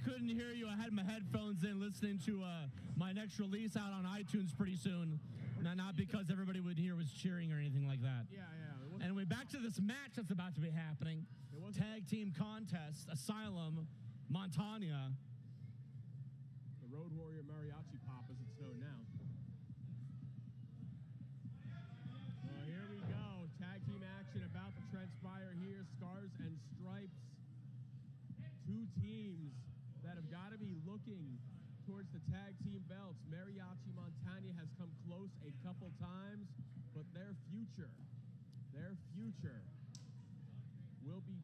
couldn't hear you. I had my headphones in listening to my next release out on iTunes pretty soon. Not because everybody would hear was cheering or anything like that. Yeah. Anyway, back to this match that's about to be happening. Tag team contest, Asylum, Montaña. The Road Warrior Mariachi Pop, as it's known now. Well, here we go. Tag team action about to transpire here. Scars and Stripes. Two teams that have got to be looking towards the tag team belts. Mariachi Montaña has come close a couple times, but their future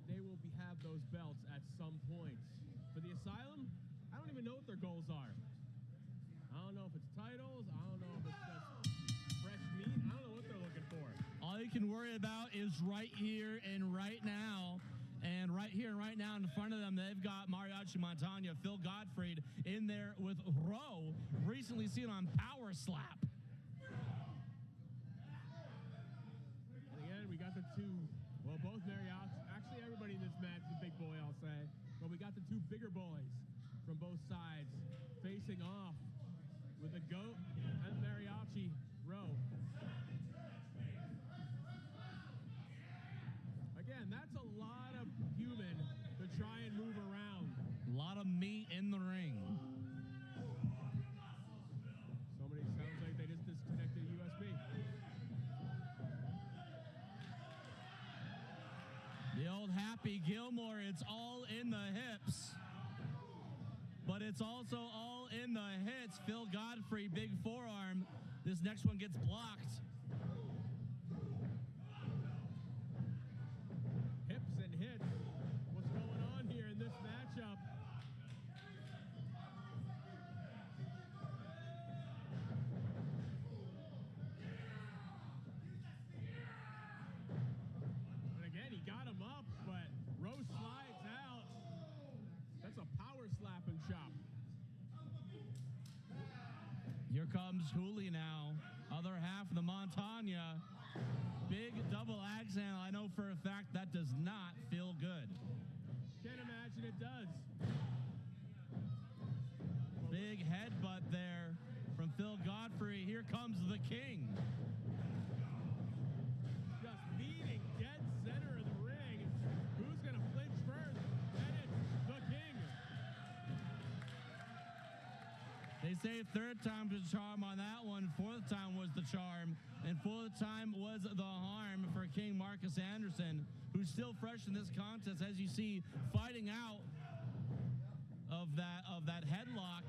they will have those belts at some point. For the Asylum, I don't even know what their goals are. I don't know if it's titles. I don't know if it's just fresh meat. I don't know what they're looking for. All you can worry about is right here and right now. And right here and right now in front of them, they've got Mariachi Montaña, Phil Gottfried in there with Rowe, recently seen on Power Slap. And again, we got the two, well, both Mariachi, actually everybody in this match is a big boy, I'll say. But we got the two bigger boys from both sides facing off with the GOAT and Mariachi Rowe. Again, that's a lot of human to try and move around. A lot of meat in the ring. Somebody sounds like they just disconnected a USB. The old Happy Gilmore, it's all in the hips. But it's also all in the hits. Phil Godfrey, big forearm. This next one gets blocked. Hips and hits. What's going on here in this matchup? And again, he got him up, but Rose slides out. That's a power slap and chop. Here comes Hooli now. Other half of the Montaña. Big double axe handle. I know for a fact that does not feel good. Can't imagine it does. Big headbutt there from Phil Godfrey. Here comes the King. Just meeting dead center of the ring. Who's going to flinch first? And it's the King. They say third time's the charm on that one. Fourth time was the charm. And fourth time was the harm for King Marcus Anderson, who's still fresh in this contest, as you see, fighting out of that headlock.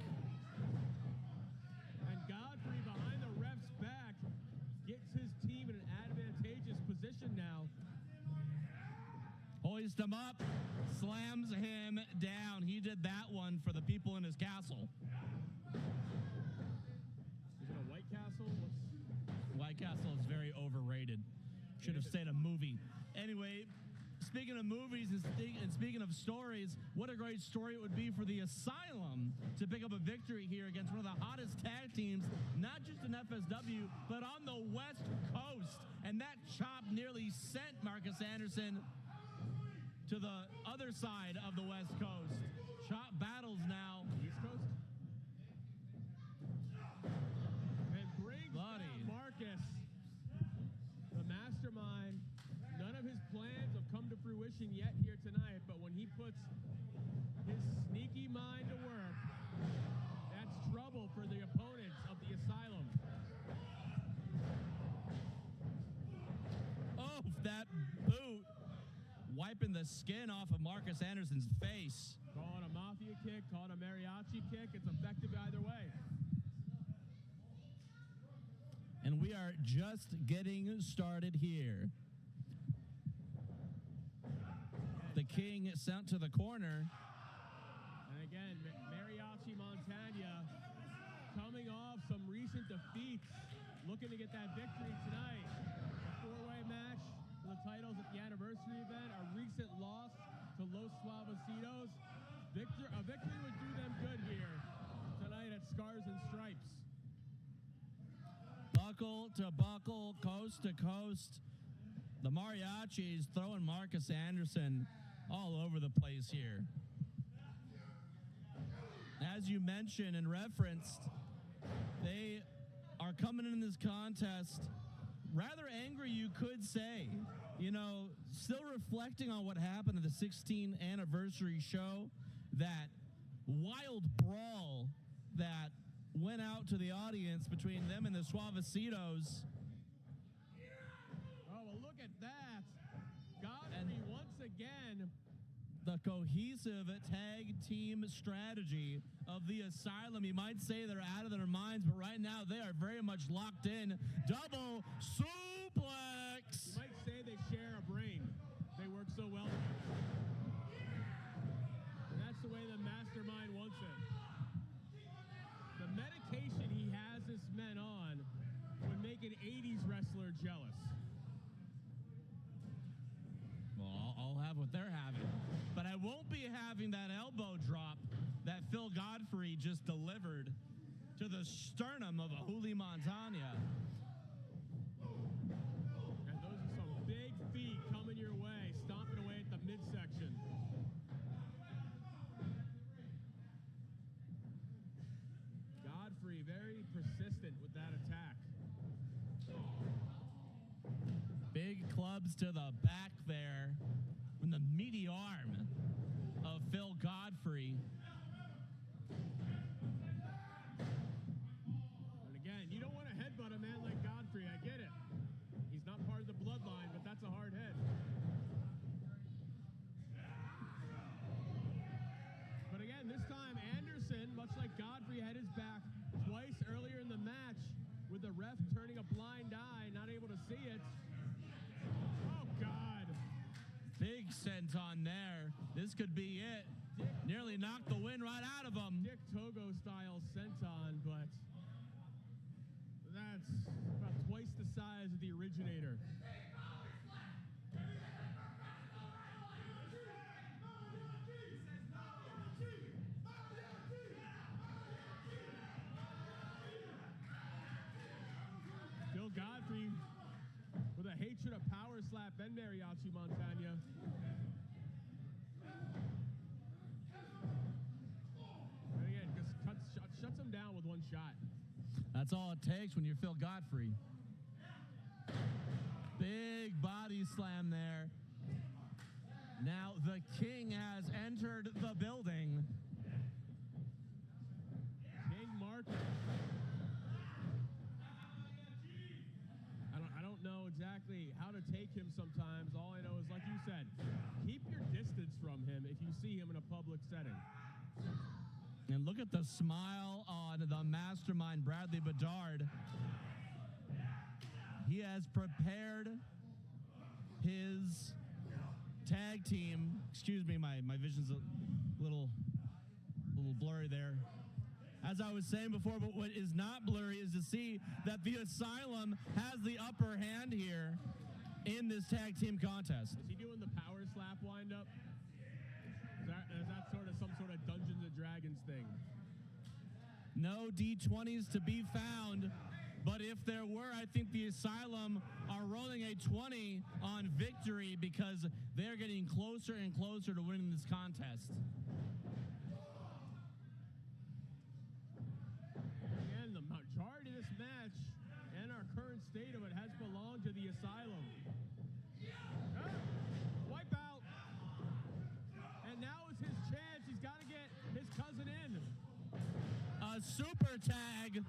And Godfrey behind the ref's back gets his team in an advantageous position now. Hoist him up, slams him down. He did that one for the people in his castle. Is it a White Castle? White Castle is very overrated. Should have stayed a movie. Anyway, speaking of movies and speaking of stories, what a great story it would be for the Asylum to pick up a victory here against one of the hottest tag teams, not just in FSW, but on the West Coast. And that chop nearly sent Marcus Anderson to the other side of the West Coast. Chop battles now. East Coast? And brings down Marcus, the mastermind. None of his plans have come to fruition yet here tonight, but when he puts his sneaky mind to work, that's trouble for the opponents of the Asylum. Oh, that boot wiping the skin off of Marcus Anderson's face. Call it a mafia kick, call it a mariachi kick. It's effective either way. And we are just getting started here. The King sent to the corner. And again, Mariachi Montaña coming off some recent defeats, looking to get that victory tonight. A four-way match for the titles at the anniversary event, a recent loss to Los Suavecitos. A victory would do them good here tonight at Scars and Stripes. Buckle to buckle, coast to coast. The Mariachis throwing Marcus Anderson all over the place here. as you mentioned and referenced, they are coming in this contest rather angry, you could say. You know, still reflecting on what happened at the 16th anniversary show, that wild brawl that went out to the audience between them and the Suavecitos. Oh, well, look at that. Godfrey once again. The cohesive tag team strategy of the Asylum. You might say they're out of their minds, but right now they are very much locked in. Double suplex. You might say they share a brain. They work so well. And that's the way the mastermind wants it. The medication he has this men on would make an 80s wrestler jealous. Well, I'll have what they're having. But I won't be having that elbow drop that Phil Godfrey just delivered to the sternum of Asylum Montaña. And those are some big feet coming your way, stomping away at the midsection. Godfrey very persistent with that attack. Big clubs to the back there from the meaty arm of Phil Godfrey. And again, you don't want to headbutt a man like Godfrey. I get it. He's not part of the bloodline, but that's a hard head. But again, this time Anderson, much like Godfrey, had his back twice earlier in the match with the ref turning a blind eye, not able to see it. Oh, God. Big senton there. This could be it. Nearly knocked the wind right out of him. Dick Togo style senton, but that's about twice the size of the originator. Bill Godfrey with a hatred of power slap and Mariachi Montaña. And again, just shuts him down with one shot. That's all it takes when you're Phil Godfrey. Big body slam there. Now the King has entered the building. King Marcus. I don't know exactly how to take him sometimes. All I know is, like you said, keep your distance from him if you see him in a public setting. And look at the smile on the mastermind, Bradley Bedard. He has prepared his tag team. Excuse me, my vision's a little blurry there. As I was saying before, but what is not blurry is to see that the Asylum has the upper hand here in this tag team contest. Is he doing the power slap windup? Is that sort of some sort of Dungeons and Dragons thing? No D20s to be found, but if there were, I think the Asylum are rolling a 20 on victory because they're getting closer and closer to winning this contest. Again, the majority of this match and our current state of it has belonged to the Asylum. Wipe out. And now is his chance. He's got to get his cousin in. A super tag.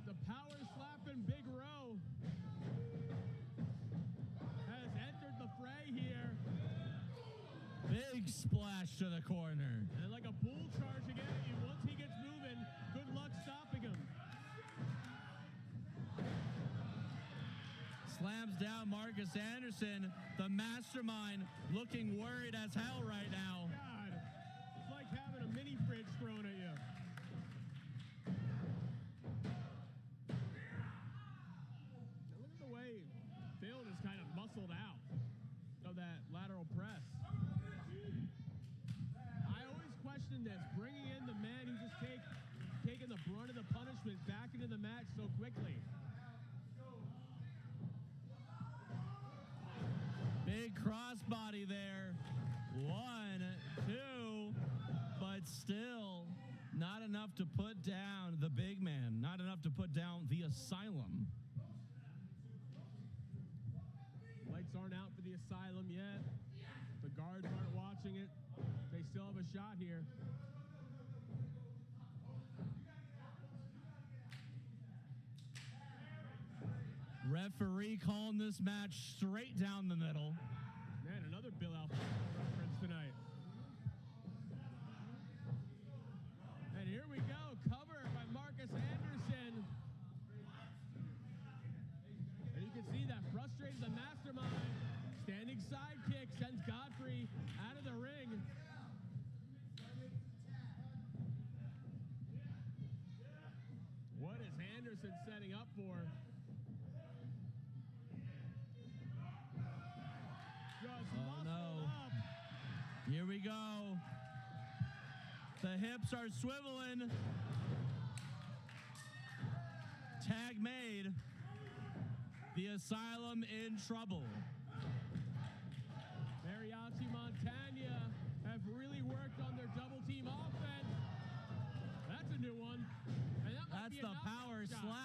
The power slapping Big Row has entered the fray here. Big splash to the corner. And like a bull charging at you, once he gets moving, good luck stopping him. Slams down Marcus Anderson, the mastermind, looking worried as hell right now. God, it's like having a mini fridge thrown at you. Now look at the way Phil is kind of muscled out of that lateral press. I always question this, bringing in the man who just taking the brunt of the punishment back into the match so quickly. Big crossbody there 1, 2, but still not enough to put down the big man, not enough to put down the Asylum. Lights aren't out for the Asylum yet. The guards aren't watching it. They still have a shot here. Referee calling this match straight down the middle. Man, another Bill Alfonso reference tonight. And here we go, cover by Marcus Anderson. And you can see that frustrated the mastermind. Standing sidekick sends Godfrey out of the ring. What is Anderson setting up for? Oh no. Here we go. The hips are swiveling. Tag made. The Asylum in trouble. Mariachi Montaña have really worked on their double team offense. That's a new one. And that might That's be the a knockout power shot. slam.